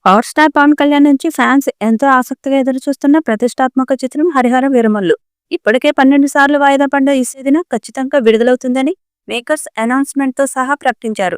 Power star Pawan Kalyan నుంచి fans ఎంతో ఆసక్తిగా ఎదురుచూస్తున్న ప్రతిష్టాత్మక చిత్రం హరిహర వీరమల్లు ఇప్పటికే 12 సార్లు వాయిదా పడ్డ ఈ సినిమా ఖచ్చితంగా విడుదలవుతుందని మేకర్స్ అనౌన్స్మెంట్ తో సహా ప్రకటించారు.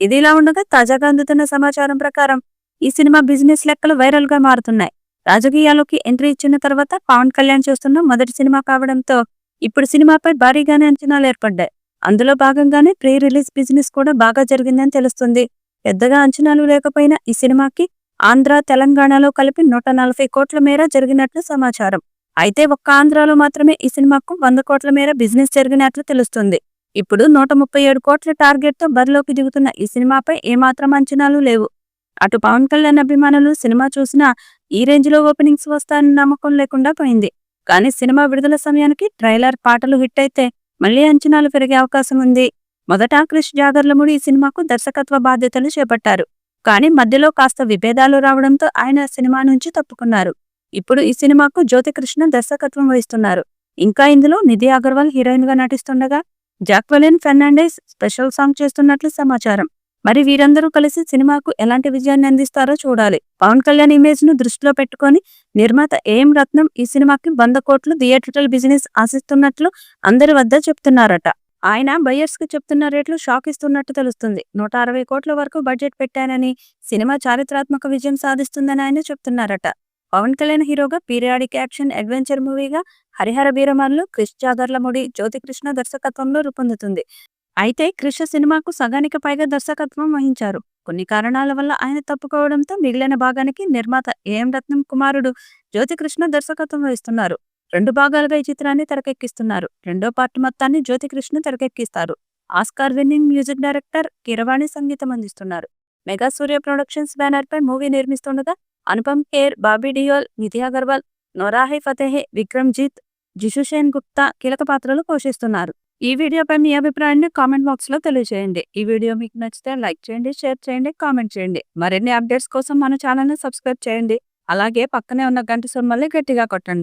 ఇదిలా ఉండగా తాజాగా అందుతున్న సమాచారం ప్రకారం ఈ సినిమా బిజినెస్ లెక్కలు వైరల్ గా మారుతున్నాయి. రాజకీయాల్లోకి ఎంట్రీ ఇచ్చిన తర్వాత పవన్ కళ్యాణ్ చూస్తున్న మొదటి సినిమా కావడంతో ఇప్పుడు సినిమాపై భారీగానే అంచనాలు ఏర్పడ్డాయి. అందులో భాగంగానే ప్రీ రిలీజ్ బిజినెస్ కూడా బాగా జరిగిందని తెలుస్తుంది. పెద్దగా అంచనాలు లేకపోయినా ఈ సినిమాకి ఆంధ్ర, తెలంగాణలో కలిపి 140 కోట్ల మేర జరిగినట్లు సమాచారం. అయితే ఒక్క ఆంధ్రాలో మాత్రమే ఈ సినిమాకు 100 కోట్ల మేర బిజినెస్ జరిగినట్లు తెలుస్తుంది. ఇప్పుడు 137 కోట్ల టార్గెట్ తో బరిలోకి దిగుతున్న ఈ సినిమాపై ఏమాత్రం అంచనాలు లేవు. అటు పవన్ కళ్యాణ్ అభిమానులు సినిమా చూసినా ఈ రేంజ్ లో ఓపెనింగ్స్ వస్తాయని నమ్మకం లేకుండా పోయింది. కానీ సినిమా విడుదల సమయానికి ట్రైలర్, పాటలు హిట్ అయితే మళ్లీ అంచనాలు పెరిగే అవకాశం ఉంది. మొదట క్రిష్ జాగర్లమూడి ఈ సినిమాకు దర్శకత్వ బాధ్యతలు చేపట్టారు. కానీ మధ్యలో కాస్త విభేదాలు రావడంతో ఆయన సినిమా నుంచి తప్పుకున్నారు. ఇప్పుడు ఈ సినిమాకు జ్యోతి కృష్ణ దర్శకత్వం వహిస్తున్నారు. ఇంకా ఇందులో నిధి అగర్వాల్ హీరోయిన్ గా నటిస్తుండగా జాక్వెలిన్ ఫెర్నాండెస్ స్పెషల్ సాంగ్ చేస్తున్నట్లు సమాచారం. మరి వీరందరూ కలిసి సినిమాకు ఎలాంటి విజయాన్ని అందిస్తారో చూడాలి. పవన్ కళ్యాణ్ ఇమేజ్ ను దృష్టిలో పెట్టుకొని నిర్మాత ఏఎం రత్నం ఈ సినిమాకి 100 కోట్లు థియేట్రికల్ బిజినెస్ ఆశిస్తున్నట్లు అందరి వద్ద చెప్తున్నారట. ఆయన బయ్యర్స్ కి చెప్తున్న రేట్లు షాక్ ఇస్తున్నట్టు తెలుస్తుంది. 160 కోట్ల వరకు బడ్జెట్ పెట్టానని, సినిమా చారిత్రాత్మక విజయం సాధిస్తుందని ఆయన చెప్తున్నారట. పవన్ కళ్యాణ్ హీరోగా పీరియాడిక్ యాక్షన్ అడ్వెంచర్ మూవీగా హరిహర వీరమల్లు క్రిష్ జాగర్లమూడి, జ్యోతి కృష్ణ దర్శకత్వంలో రూపొందుతుంది. అయితే క్రిష్ సినిమాకు సగానికి పైగా దర్శకత్వం వహించారు. కొన్ని కారణాల వల్ల ఆయన తప్పుకోవడంతో మిగిలిన భాగానికి నిర్మాత ఏఎం రత్నం కుమారుడు జ్యోతి కృష్ణ దర్శకత్వం వహిస్తున్నారు. 2 భాగాలుగా ఈ చిత్రాన్ని తెరకెక్కిస్తున్నారు. రెండో పార్ట్ మొత్తాన్ని జ్యోతి Krishna తెరకెక్కిస్తారు. Oscar winning music director Keeravani సంగీతం అందిస్తున్నారు. మెగా సూర్య ప్రొడక్షన్స్ బ్యానర్ పై మూవీ నిర్మిస్తుండగా అనుపమ్ ఖేర్, బాబీ డియోల్, నిధి అగర్వాల్, నోరాహి ఫతేహే, విక్రమ్జిత్, జిషుసేన్ గుప్తా కీలక పాత్రలు పోషిస్తున్నారు. ఈ వీడియోపై మీ అభిప్రాయాన్ని కామెంట్ బాక్స్ లో తెలియజేయండి. ఈ వీడియో మీకు నచ్చితే లైక్ చేయండి, షేర్ చేయండి, కామెంట్ చేయండి. మరిన్ని అప్డేట్స్ కోసం మన ఛానల్ ని సబ్స్క్రైబ్ చేయండి. అలాగే పక్కనే ఉన్న గంట సింబల్ని గట్టిగా కొట్టండి.